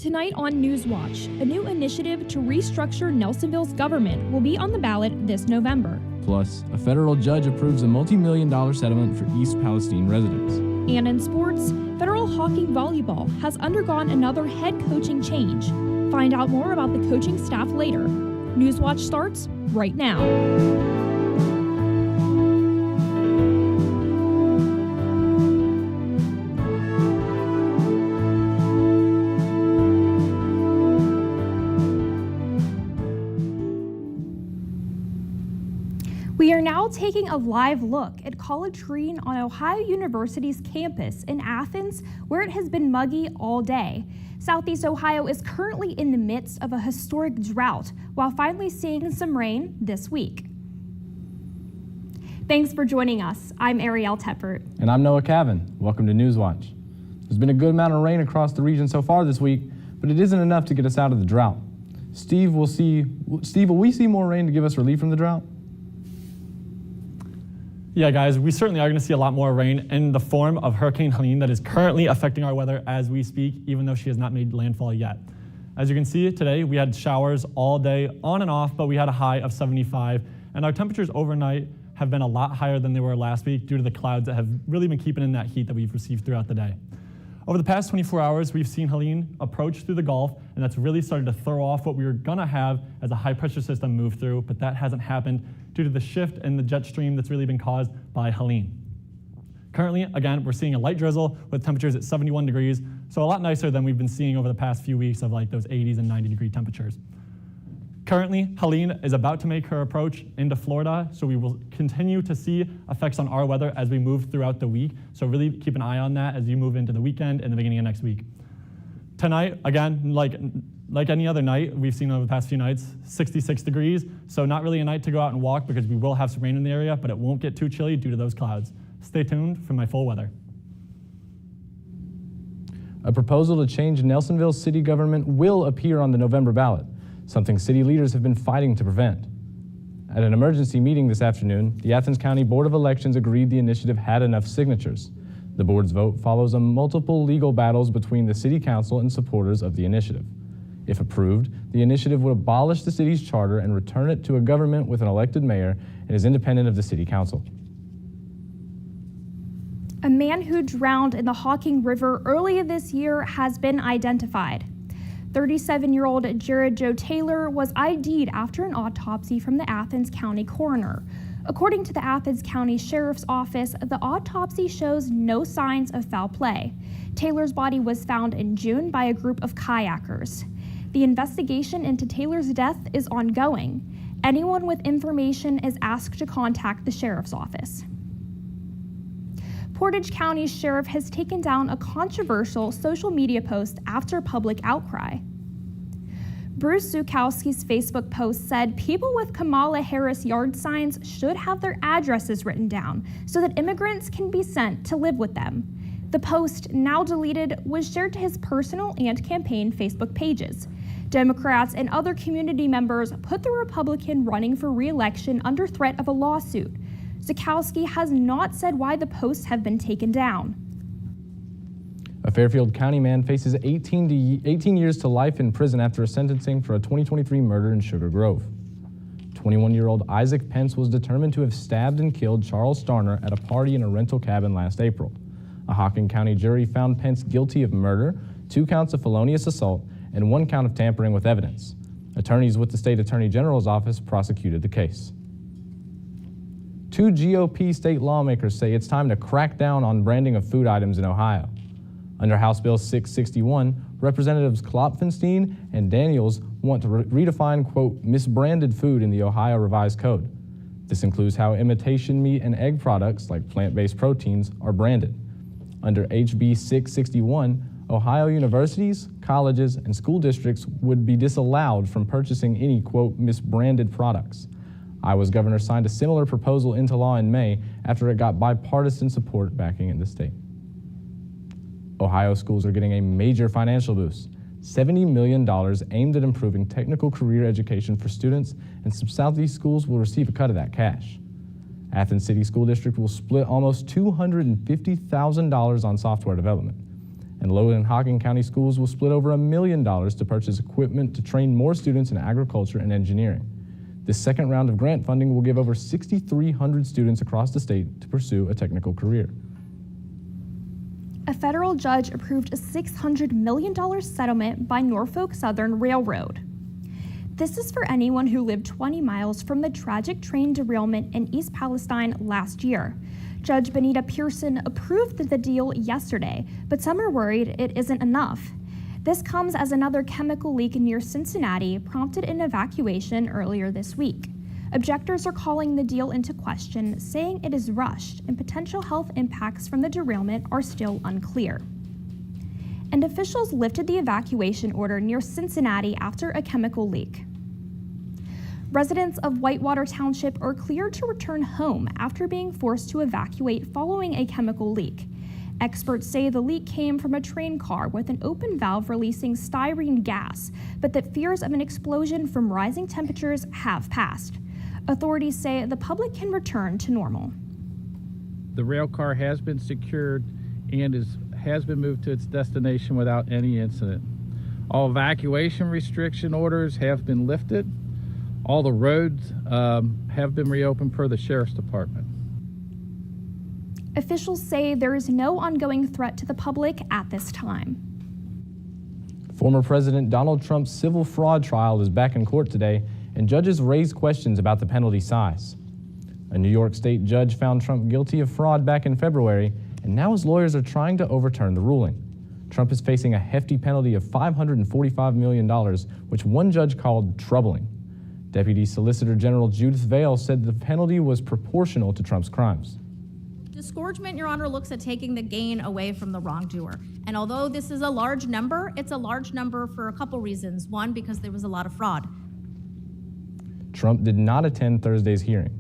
Tonight on Newswatch, a new initiative to restructure Nelsonville's government will be on the ballot this November. Plus, a federal judge approves a multi-million-dollar settlement for East Palestine residents. And in sports, Federal Hawking Volleyball has undergone another head coaching change. Find out more about the coaching staff later. Newswatch starts right now. We are now taking a live look at College Green on Ohio University's campus in Athens, where it has been muggy all day. Southeast Ohio is currently in the midst of a historic drought, while finally seeing some rain this week. Thanks for joining us. I'm Ariel Teppert. And I'm Noah Cavan. Welcome to Newswatch. There's been a good amount of rain across the region so far this week, but it isn't enough to get us out of the drought. Steve, will we see more rain to give us relief from the drought? Yeah, guys, we certainly are going to see a lot more rain in the form of Hurricane Helene that is currently affecting our weather as we speak, even though she has not made landfall yet. As you can see today, we had showers all day on and off, but we had a high of 75, and our temperatures overnight have been a lot higher than they were last week due to the clouds that have really been keeping in that heat that we've received throughout the day. Over the past 24 hours, we've seen Helene approach through the Gulf, and that's really started to throw off what we were going to have as a high-pressure system move through, but that hasn't happened due to the shift in the jet stream that's really been caused by Helene. Currently, again, we're seeing a light drizzle with temperatures at 71 degrees, so a lot nicer than we've been seeing over the past few weeks of like those 80s and 90-degree temperatures. Currently, Helene is about to make her approach into Florida, so we will continue to see effects on our weather as we move throughout the week. So really keep an eye on that as you move into the weekend and the beginning of next week. Tonight, again, like any other night we've seen over the past few nights, 66 degrees. So not really a night to go out and walk because we will have some rain in the area, but it won't get too chilly due to those clouds. Stay tuned for my full weather. A proposal to change Nelsonville's city government will appear on the November ballot, something city leaders have been fighting to prevent. At an emergency meeting this afternoon, the Athens County Board of Elections agreed the initiative had enough signatures. The board's vote follows multiple legal battles between the city council and supporters of the initiative. If approved, the initiative would abolish the city's charter and return it to a government with an elected mayor and is independent of the city council. A man who drowned in the Hawking River earlier this year has been identified. 37-year-old Jared Joe Taylor was ID'd after an autopsy from the Athens County coroner. According to the Athens County Sheriff's Office, the autopsy shows no signs of foul play. Taylor's body was found in June by a group of kayakers. The investigation into Taylor's death is ongoing. Anyone with information is asked to contact the Sheriff's Office. Portage County Sheriff has taken down a controversial social media post after public outcry. Bruce Zukowski's Facebook post said people with Kamala Harris yard signs should have their addresses written down so that immigrants can be sent to live with them. The post, now deleted, was shared to his personal and campaign Facebook pages. Democrats and other community members put the Republican running for re-election under threat of a lawsuit. Zukowski has not said why the posts have been taken down. A Fairfield County man faces 18 years to life in prison after a sentencing for a 2023 murder in Sugar Grove. 21-year-old Isaac Pence was determined to have stabbed and killed Charles Starner at a party in a rental cabin last April. A Hocking County jury found Pence guilty of murder, 2 counts of felonious assault, and 1 count of tampering with evidence. Attorneys with the state attorney general's office prosecuted the case. 2 GOP state lawmakers say it's time to crack down on branding of food items in Ohio. Under House Bill 661, Representatives Klopfenstein and Daniels want to redefine, quote, misbranded food in the Ohio Revised Code. This includes how imitation meat and egg products, like plant-based proteins, are branded. Under HB 661, Ohio universities, colleges, and school districts would be disallowed from purchasing any, quote, misbranded products. Iowa's governor signed a similar proposal into law in May after it got bipartisan support backing in the state. Ohio schools are getting a major financial boost, $70 million aimed at improving technical career education for students, and some Southeast schools will receive a cut of that cash. Athens City School District will split almost $250,000 on software development. And Logan and Hocking County schools will split over $1 million to purchase equipment to train more students in agriculture and engineering. This second round of grant funding will give over 6,300 students across the state to pursue a technical career. A federal judge approved a $600 million settlement by Norfolk Southern Railroad. This is for anyone who lived 20 miles from the tragic train derailment in East Palestine last year. Judge Benita Pearson approved the deal yesterday, but some are worried it isn't enough. This comes as another chemical leak near Cincinnati prompted an evacuation earlier this week. Objectors are calling the deal into question, saying it is rushed and potential health impacts from the derailment are still unclear. And officials lifted the evacuation order near Cincinnati after a chemical leak. Residents of Whitewater Township are cleared to return home after being forced to evacuate following a chemical leak. Experts say the leak came from a train car with an open valve releasing styrene gas, but that fears of an explosion from rising temperatures have passed. Authorities say the public can return to normal. The rail car has been secured and has been moved to its destination without any incident. All evacuation restriction orders have been lifted. All the roads have been reopened per the Sheriff's Department. Officials say there is no ongoing threat to the public at this time. Former President Donald Trump's civil fraud trial is back in court today, and judges raised questions about the penalty size. A New York State judge found Trump guilty of fraud back in February, and now his lawyers are trying to overturn the ruling. Trump is facing a hefty penalty of $545 million, which one judge called troubling. Deputy Solicitor General Judith Vale said the penalty was proportional to Trump's crimes. Disgorgement, Your Honor, looks at taking the gain away from the wrongdoer. And although this is a large number, it's a large number for a couple reasons. One, because there was a lot of fraud. Trump did not attend Thursday's hearing.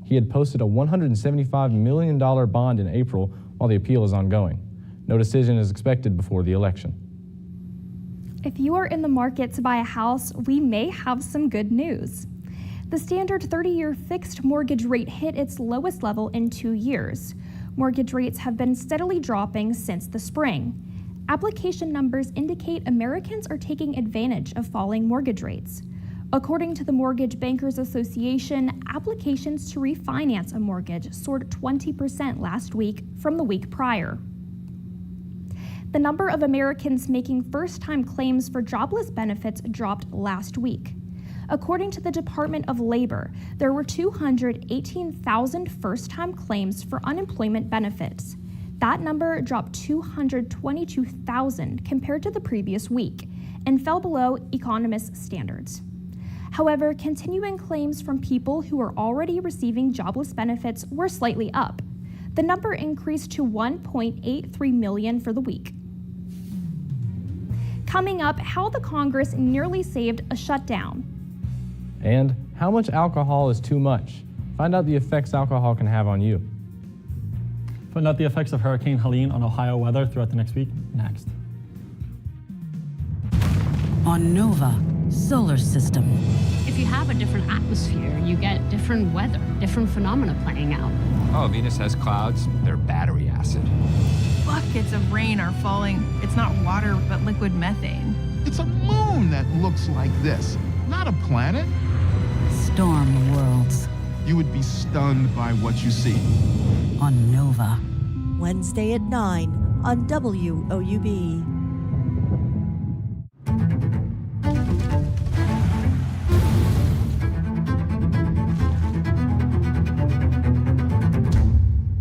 He had posted a $175 million bond in April while the appeal is ongoing. No decision is expected before the election. If you are in the market to buy a house, we may have some good news. The standard 30-year fixed mortgage rate hit its lowest level in 2 years. Mortgage rates have been steadily dropping since the spring. Application numbers indicate Americans are taking advantage of falling mortgage rates. According to the Mortgage Bankers Association, applications to refinance a mortgage soared 20% last week from the week prior. The number of Americans making first-time claims for jobless benefits dropped last week. According to the Department of Labor, there were 218,000 first-time claims for unemployment benefits. That number dropped 222,000 compared to the previous week and fell below economists' standards. However, continuing claims from people who are already receiving jobless benefits were slightly up. The number increased to 1.83 million for the week. Coming up, how the Congress nearly saved a shutdown. And how much alcohol is too much? Find out the effects alcohol can have on you. Find out the effects of Hurricane Helene on Ohio weather throughout the next week, next. On Nova Solar System. If you have a different atmosphere, you get different weather, different phenomena playing out. Oh, Venus has clouds. They're battery acid. Buckets of rain are falling. It's not water, but liquid methane. It's a moon that looks like this, not a planet. Storm worlds. You would be stunned by what you see. On Nova. Wednesday at 9 on WOUB.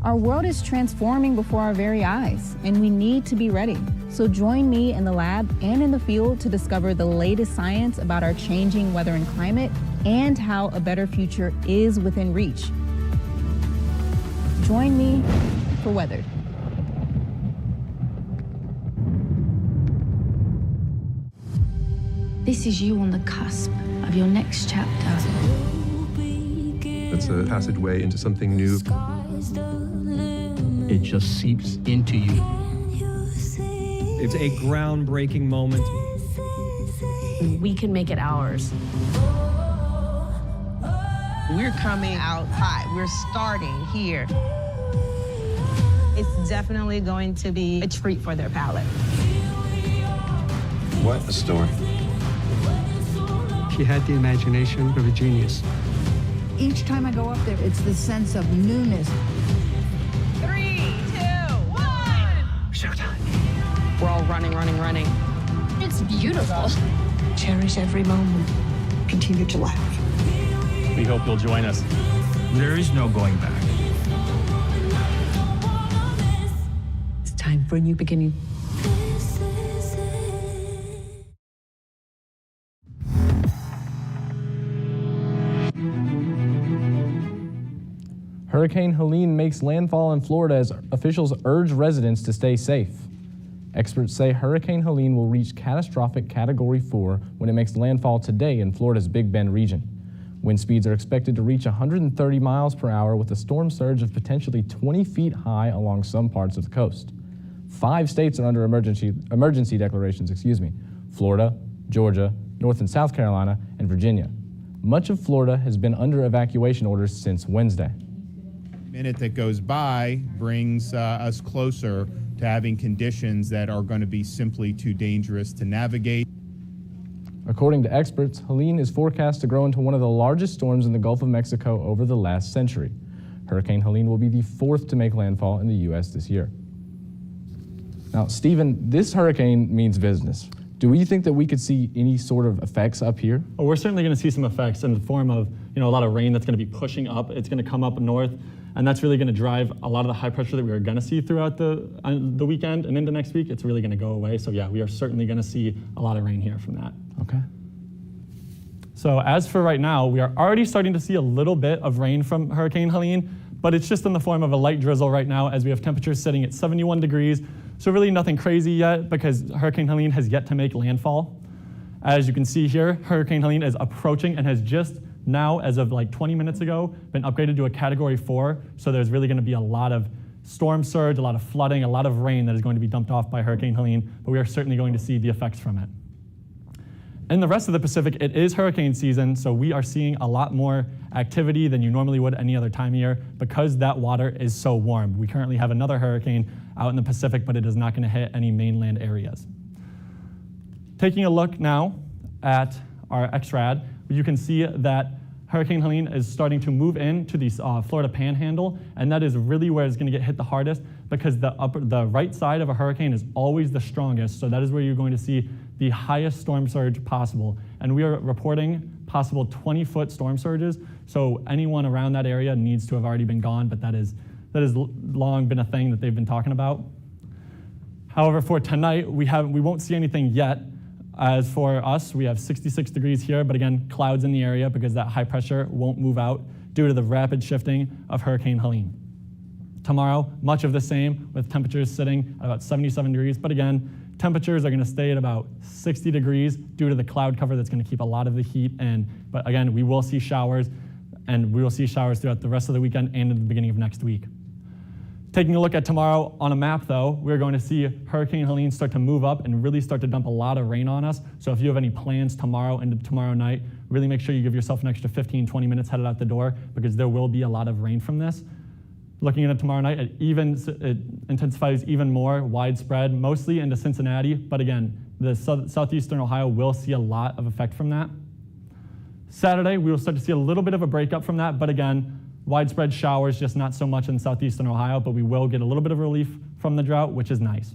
Our world is transforming before our very eyes, and we need to be ready. So join me in the lab and in the field to discover the latest science about our changing weather and climate and how a better future is within reach. Join me for Weathered. This is you on the cusp of your next chapter. It's a passageway into something new. It just seeps into you. It's a groundbreaking moment. We can make it ours. We're coming out hot. We're starting here. It's definitely going to be a treat for their palate. What a story. She had the imagination of a genius. Each time I go up there, it's the sense of newness. 3, 2, 1. Showtime. We're all running. It's beautiful. Cherish every moment. Continue to laugh. We hope you'll join us. There is no going back. It's time for a new beginning. Hurricane Helene makes landfall in Florida as officials urge residents to stay safe. Experts say Hurricane Helene will reach catastrophic Category 4 when it makes landfall today in Florida's Big Bend region. Wind speeds are expected to reach 130 miles per hour with a storm surge of potentially 20 feet high along some parts of the coast. 5 states are under emergency declarations, Florida, Georgia, North and South Carolina, and Virginia. Much of Florida has been under evacuation orders since Wednesday. Minute that goes by brings us closer to having conditions that are going to be simply too dangerous to navigate. According to experts, Helene is forecast to grow into one of the largest storms in the Gulf of Mexico over the last century. Hurricane Helene will be the 4th to make landfall in the U.S. this year. Now, Stephen, this hurricane means business. Do we think that we could see any sort of effects up here? Well, we're certainly going to see some effects in the form of, a lot of rain that's going to be pushing up. It's going to come up north, and that's really going to drive a lot of the high pressure that we are going to see throughout the weekend and into next week. It's really going to go away. So yeah, we are certainly going to see a lot of rain here from that. Okay. So as for right now, we are already starting to see a little bit of rain from Hurricane Helene, but it's just in the form of a light drizzle right now as we have temperatures sitting at 71 degrees. So really nothing crazy yet because Hurricane Helene has yet to make landfall. As you can see here, Hurricane Helene is approaching and has just now, as of like 20 minutes ago, been upgraded to a Category 4. So there's really going to be a lot of storm surge, a lot of flooding, a lot of rain that is going to be dumped off by Hurricane Helene, but we are certainly going to see the effects from it. In the rest of the Pacific, it is hurricane season, so we are seeing a lot more activity than you normally would any other time of year because that water is so warm. We currently have another hurricane out in the Pacific, but it is not going to hit any mainland areas. Taking a look now at our XRAD, you can see that Hurricane Helene is starting to move into the Florida Panhandle, and that is really where it's going to get hit the hardest because the right side of a hurricane is always the strongest, so that is where you're going to see the highest storm surge possible. And we are reporting possible 20-foot storm surges, so anyone around that area needs to have already been gone, but that has long been a thing that they've been talking about. However, for tonight, we won't see anything yet. As for us, we have 66 degrees here, but again, clouds in the area because that high pressure won't move out due to the rapid shifting of Hurricane Helene. Tomorrow, much of the same with temperatures sitting at about 77 degrees, but again, temperatures are going to stay at about 60 degrees due to the cloud cover that's going to keep a lot of the heat in. But again, we will see showers, and we will see showers throughout the rest of the weekend and in the beginning of next week. Taking a look at tomorrow on a map, though, we're going to see Hurricane Helene start to move up and really start to dump a lot of rain on us. So if you have any plans tomorrow into tomorrow night, really make sure you give yourself an extra 15, 20 minutes headed out the door because there will be a lot of rain from this. Looking at it tomorrow night, it intensifies even more widespread, mostly into Cincinnati. But again, the southeastern Ohio will see a lot of effect from that. Saturday, we will start to see a little bit of a breakup from that, but again, widespread showers, just not so much in southeastern Ohio, but we will get a little bit of relief from the drought, which is nice.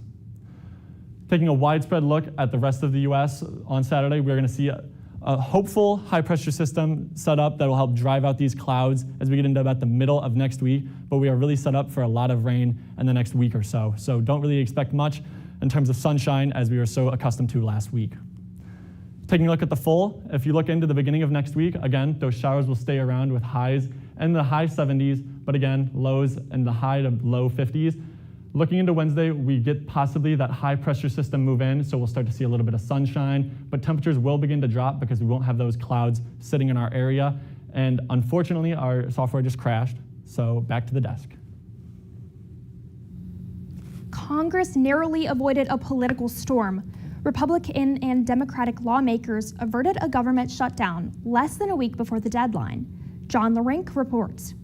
Taking a widespread look at the rest of the U.S. on Saturday, we're going to see a hopeful high-pressure system set up that will help drive out these clouds as we get into about the middle of next week, but we are really set up for a lot of rain in the next week or so. So don't really expect much in terms of sunshine as we were so accustomed to last week. Taking a look at the full, if you look into the beginning of next week, again, those showers will stay around with highs in the high 70s, but again, lows in the high to low 50s. Looking into Wednesday, we get possibly that high pressure system move in, so we'll start to see a little bit of sunshine, but temperatures will begin to drop because we won't have those clouds sitting in our area. And unfortunately, our software just crashed, so back to the desk. Congress narrowly avoided a political storm. Republican and Democratic lawmakers averted a government shutdown less than a week before the deadline. John LaRink reports.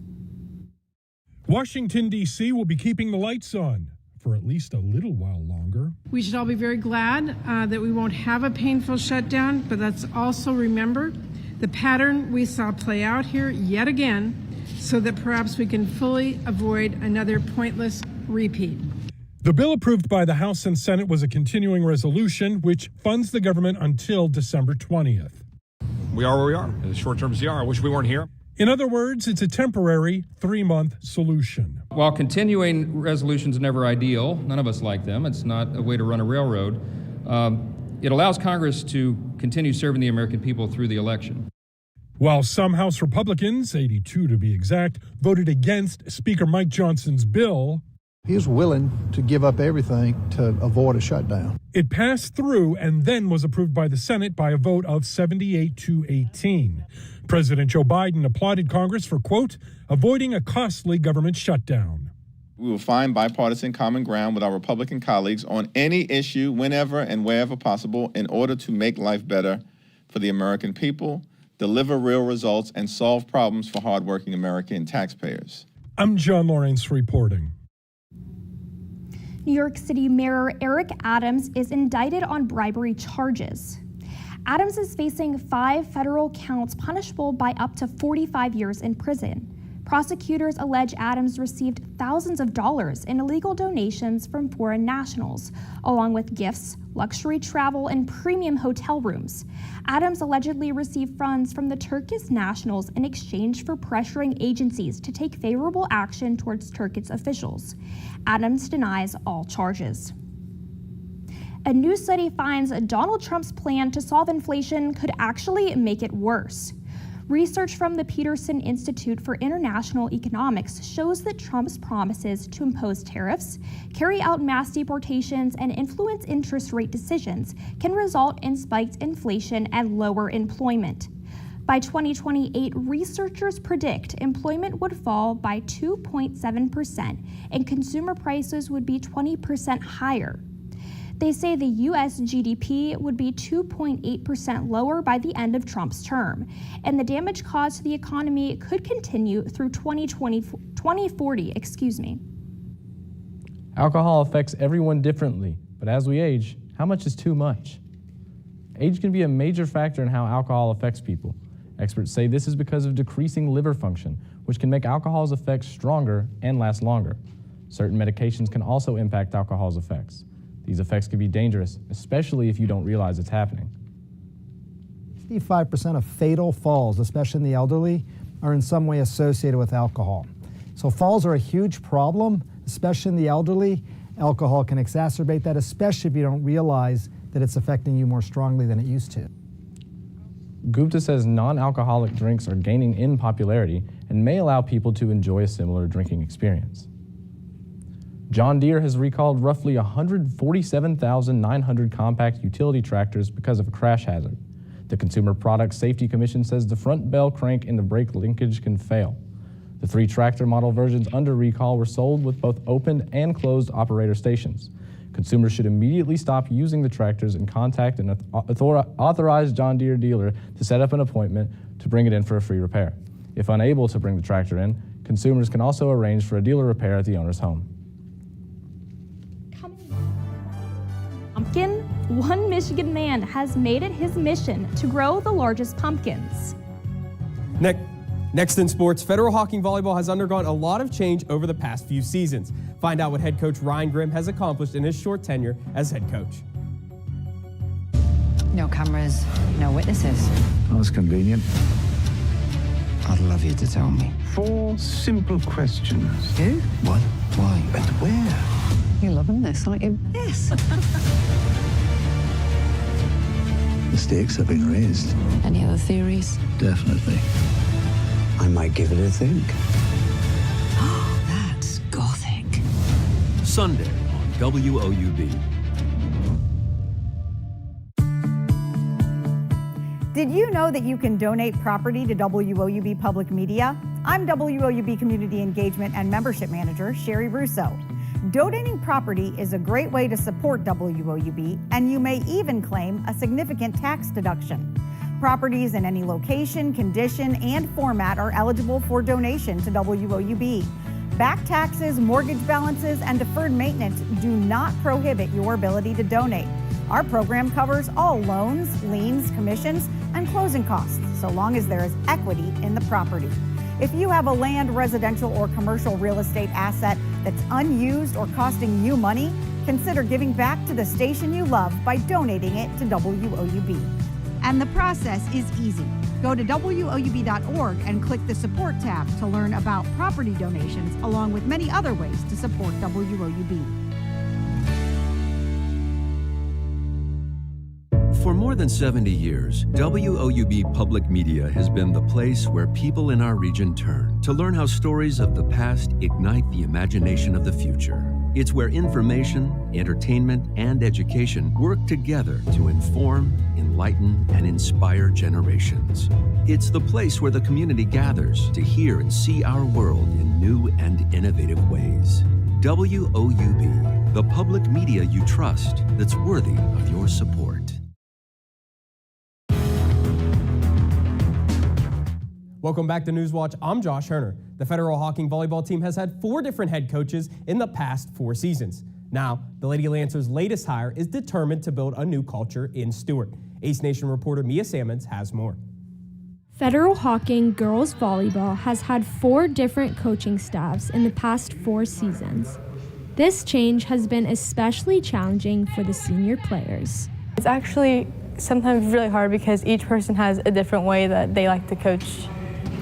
Washington, D.C. will be keeping the lights on for for at least a little while longer. We should all be very glad that we won't have a painful shutdown, but let's also remember the pattern we saw play out here yet again, so that perhaps we can fully avoid another pointless repeat. The bill approved by the House and Senate was a continuing resolution which funds the government until December 20th. We are where we are. As short-term as we are. I wish we weren't here. In other words, it's a temporary 3-month solution. While continuing resolutions are never ideal, none of us like them. It's not a way to run a railroad. It allows Congress to continue serving the American people through the election. While some House Republicans, 82 to be exact, voted against Speaker Mike Johnson's bill, he was willing to give up everything to avoid a shutdown. It passed through and then was approved by the Senate by a vote of 78 to 18. President Joe Biden applauded Congress for, quote, avoiding a costly government shutdown. We will find bipartisan common ground with our Republican colleagues on any issue whenever and wherever possible in order to make life better for the American people, deliver real results, and solve problems for hardworking American taxpayers. I'm John Lawrence reporting. New York City Mayor Eric Adams is indicted on bribery charges. Adams is facing 5 federal counts punishable by up to 45 years in prison. Prosecutors allege Adams received thousands of dollars in illegal donations from foreign nationals, along with gifts, luxury travel, and premium hotel rooms. Adams allegedly received funds from the Turkish nationals in exchange for pressuring agencies to take favorable action towards Turkish officials. Adams denies all charges. A new study finds Donald Trump's plan to solve inflation could actually make it worse. Research from the Peterson Institute for International Economics shows that Trump's promises to impose tariffs, carry out mass deportations, and influence interest rate decisions can result in spiked inflation and lower employment. By 2028, researchers predict employment would fall by 2.7% and consumer prices would be 20% higher. They say the U.S. GDP would be 2.8% lower by the end of Trump's term, and the damage caused to the economy could continue through 2040. Alcohol affects everyone differently, but as we age, how much is too much? Age can be a major factor in how alcohol affects people. Experts say this is because of decreasing liver function, which can make alcohol's effects stronger and last longer. Certain medications can also impact alcohol's effects. These effects can be dangerous, especially if you don't realize it's happening. 55% of fatal falls, especially in the elderly, are in some way associated with alcohol. So falls are a huge problem, especially in the elderly. Alcohol can exacerbate that, especially if you don't realize that it's affecting you more strongly than it used to. Gupta says non-alcoholic drinks are gaining in popularity and may allow people to enjoy a similar drinking experience. John Deere has recalled roughly 147,900 compact utility tractors because of a crash hazard. The Consumer Product Safety Commission says the front bell crank and the brake linkage can fail. The 3 tractor model versions under recall were sold with both opened and closed operator stations. Consumers should immediately stop using the tractors and contact an authorized John Deere dealer to set up an appointment to bring it in for a free repair. If unable to bring the tractor in, consumers can also arrange for a dealer repair at the owner's home. Pumpkin, one Michigan man has made it his mission to grow the largest pumpkins. Next in sports, federal hockey volleyball has undergone a lot of change over the past few seasons. Find out what head coach Ryan Grimm has accomplished in his short tenure as head coach. No cameras, no witnesses. That's convenient. I'd love you to tell me. 4 simple questions. Who? What, why, and where? You're loving this, aren't you? Yes. The stakes have been raised. Any other theories? Definitely. I might give it a think. Oh, that's gothic. Sunday on WOUB. Did you know that you can donate property to WOUB Public Media? I'm WOUB Community Engagement and Membership Manager, Sherry Russo. Donating property is a great way to support WOUB, and you may even claim a significant tax deduction. Properties in any location, condition, and format are eligible for donation to WOUB. Back taxes, mortgage balances, and deferred maintenance do not prohibit your ability to donate. Our program covers all loans, liens, commissions, and closing costs, so long as there is equity in the property. If you have a land, residential, or commercial real estate asset that's unused or costing you money, consider giving back to the station you love by donating it to WOUB. And the process is easy. Go to WOUB.org and click the Support tab to learn about property donations, along with many other ways to support WOUB. For more than 70 years, WOUB Public Media has been the place where people in our region turn to learn how stories of the past ignite the imagination of the future. It's where information, entertainment, and education work together to inform, enlighten, and inspire generations. It's the place where the community gathers to hear and see our world in new and innovative ways. WOUB, the public media you trust that's worthy of your support. Welcome back to Newswatch. I'm Josh Herner. The Federal Hawking volleyball team has had 4 different head coaches in the past 4 seasons. Now, the Lady Lancers' latest hire is determined to build a new culture in Stewart. Ace Nation reporter Mia Sammons has more. Federal Hawking girls volleyball has had 4 different coaching staffs in the past 4 seasons. This change has been especially challenging for the senior players. It's actually sometimes really hard because each person has a different way that they like to coach,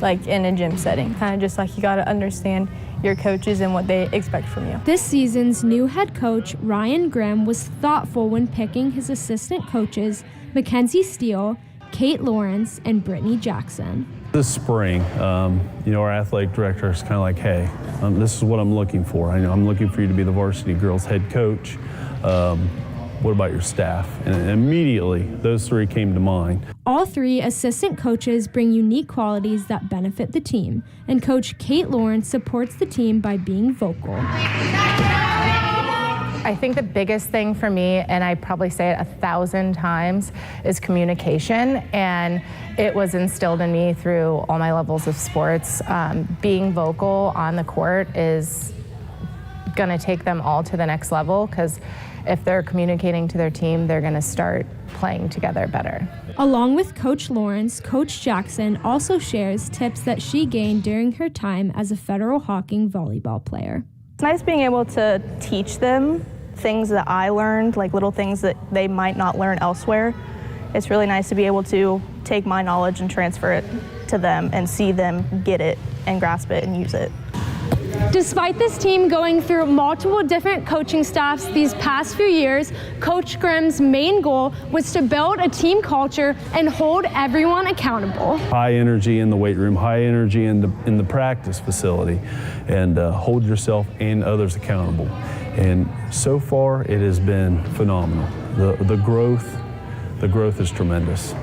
like in a gym setting. Kind of just like you got to understand your coaches and what they expect from you. This season's new head coach, Ryan Grimm, was thoughtful when picking his assistant coaches, Mackenzie Steele, Kate Lawrence, and Brittany Jackson. This spring, our athletic director is kind of like, hey, this is what I'm looking for. I'm looking for you to be the varsity girls head coach. What about your staff? And immediately, those 3 came to mind. All 3 assistant coaches bring unique qualities that benefit the team, and Coach Kate Lawrence supports the team by being vocal. I think the biggest thing for me, and I probably say it 1,000 times, is communication, and it was instilled in me through all my levels of sports. Being vocal on the court is going to take them all to the next level, because if they're communicating to their team, they're going to start playing together better. Along with Coach Lawrence, Coach Jackson also shares tips that she gained during her time as a Federal Hawking volleyball player. It's nice being able to teach them things that I learned, like little things that they might not learn elsewhere. It's really nice to be able to take my knowledge and transfer it to them and see them get it and grasp it and use it. Despite this team going through multiple different coaching staffs these past few years, Coach Grimm's main goal was to build a team culture and hold everyone accountable. High energy in the weight room, high energy in the practice facility, and hold yourself and others accountable. And so far, it has been phenomenal. The growth is tremendous.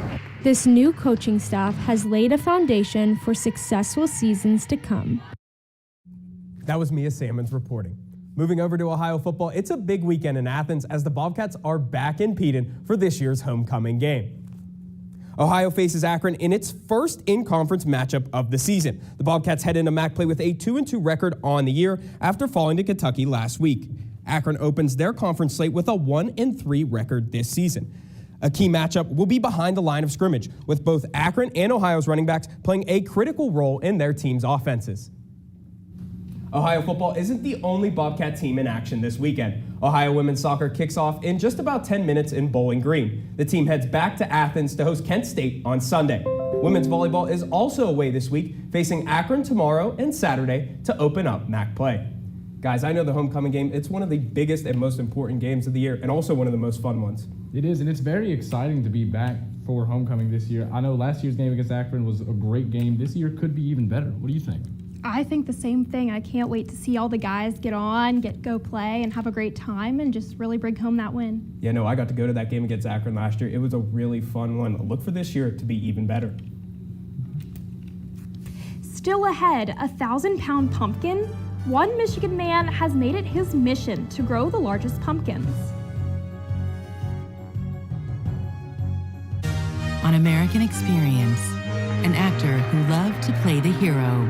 This new coaching staff has laid a foundation for successful seasons to come. That was Mia Sammons reporting. Moving over to Ohio football, it's a big weekend in Athens as the Bobcats are back in Peden for this year's homecoming game. Ohio faces Akron in its first in-conference matchup of the season. The Bobcats head into MAC play with a 2-2 record on the year after falling to Kentucky last week. Akron opens their conference slate with a 1-3 record this season. A key matchup will be behind the line of scrimmage, with both Akron and Ohio's running backs playing a critical role in their team's offenses. Ohio football isn't the only Bobcat team in action this weekend. Ohio women's soccer kicks off in just about 10 minutes in Bowling Green. The team heads back to Athens to host Kent State on Sunday. Women's volleyball is also away this week, facing Akron tomorrow and Saturday to open up MAC play. Guys, I know the homecoming game, it's one of the biggest and most important games of the year, and also one of the most fun ones. It is, and it's very exciting to be back for homecoming this year. I know last year's game against Akron was a great game. This year could be even better. What do you think? I think the same thing. I can't wait to see all the guys get on, go play, and have a great time, and just really bring home that win. Yeah, no, I got to go to that game against Akron last year. It was a really fun one. Look for this year to be even better. Still ahead, a 1,000-pound pumpkin. One Michigan man has made it his mission to grow the largest pumpkins. On American Experience, an actor who loved to play the hero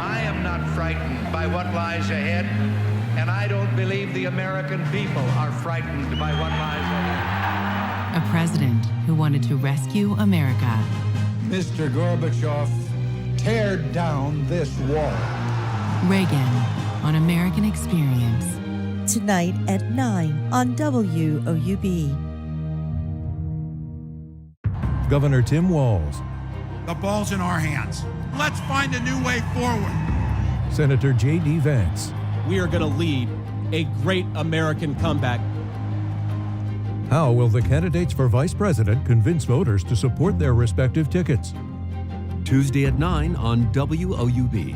I am not frightened by what lies ahead, and I don't believe the American people are frightened by what lies ahead. A president who wanted to rescue America. Mr. Gorbachev, tear down this wall. Reagan on American Experience. Tonight at 9 on WOUB. Governor Tim Walz. The ball's in our hands. Let's find a new way forward. Senator J.D. Vance. We are going to lead a great American comeback. How will the candidates for vice president convince voters to support their respective tickets? Tuesday at 9 on WOUB.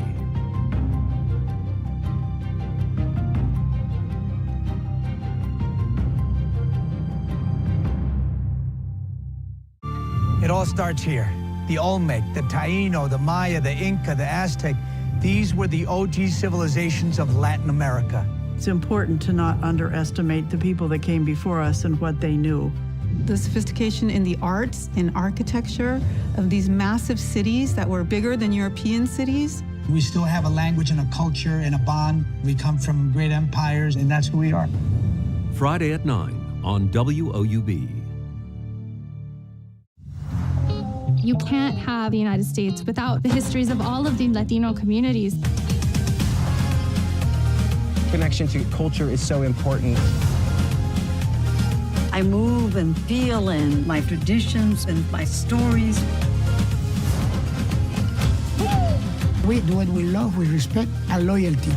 It all starts here. The Olmec, the Taino, the Maya, the Inca, the Aztec. These were the OG civilizations of Latin America. It's important to not underestimate the people that came before us and what they knew. The sophistication in the arts and architecture of these massive cities that were bigger than European cities. We still have a language and a culture and a bond. We come from great empires, and that's who we are. Friday at 9 on WOUB. You can't have the United States without the histories of all of the Latino communities. Connection to culture is so important. I move and feel in my traditions and my stories. We do what we love, we respect our loyalty.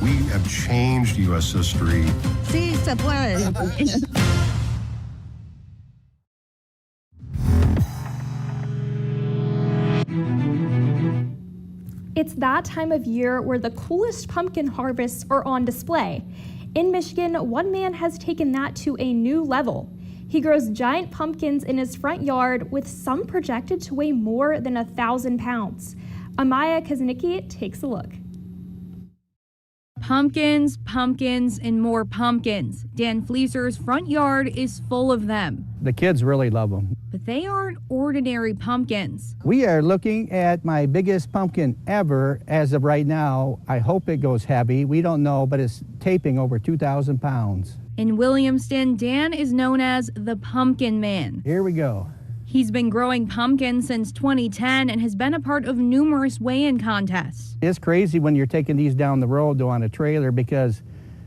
We have changed U.S. history. Sí, se puede. It's that time of year where the coolest pumpkin harvests are on display. In Michigan, one man has taken that to a new level. He grows giant pumpkins in his front yard, with some projected to weigh more than 1,000 pounds. Amaya Kaznicki takes a look. Pumpkins, pumpkins, and more pumpkins. Dan Fleeser's front yard is full of them. The kids really love them. But they aren't ordinary pumpkins. We are looking at my biggest pumpkin ever as of right now. I hope it goes heavy. We don't know, but it's taping over 2,000 pounds. In Williamston, Dan is known as the Pumpkin Man. Here we go. He's been growing pumpkins since 2010 and has been a part of numerous weigh-in contests. It's crazy when you're taking these down the road though on a trailer, because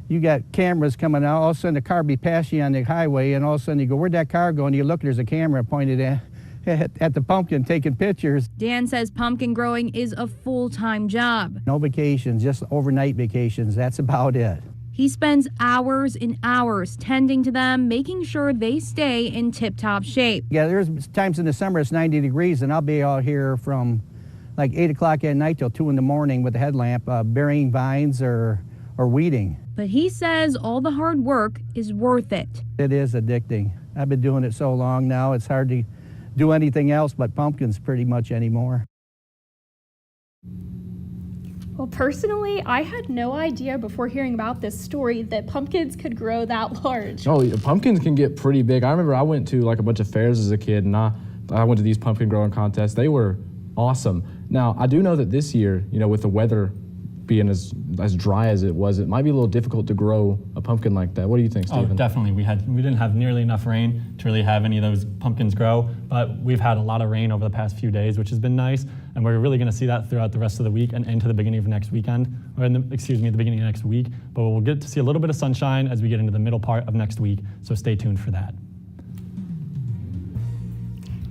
you got cameras coming out, all of a sudden the car be passing you on the highway, and all of a sudden you go, where'd that car go? And you look, there's a camera pointed at the pumpkin taking pictures. Dan says pumpkin growing is a full-time job. No vacations, just overnight vacations, that's about it. He spends hours and hours tending to them, making sure they stay in tip-top shape. Yeah, there's times in the summer it's 90 degrees, and I'll be out here from like 8 o'clock at night till 2 in the morning with a headlamp, burying vines or weeding. But he says all the hard work is worth it. It is addicting. I've been doing it so long now, it's hard to do anything else but pumpkins pretty much anymore. Well, personally, I had no idea before hearing about this story that pumpkins could grow that large. Oh, pumpkins can get pretty big. I remember I went to like a bunch of fairs as a kid, and I went to these pumpkin growing contests. They were awesome. Now, I do know that this year, with the weather being as dry as it was, it might be a little difficult to grow a pumpkin like that. What do you think, Stephen? Oh, definitely. We didn't have nearly enough rain to really have any of those pumpkins grow, but we've had a lot of rain over the past few days, which has been nice, and we're really going to see that throughout the rest of the week and into the beginning of next weekend, or the beginning of next week. But we'll get to see a little bit of sunshine as we get into the middle part of next week, so stay tuned for that.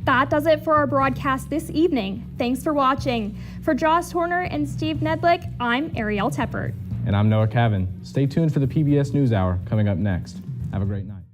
That does it for our broadcast this evening. Thanks for watching. For Josh Horner and Steve Nedlick, I'm Ariel Teppert. And I'm Noah Cavan. Stay tuned for the PBS NewsHour coming up next. Have a great night.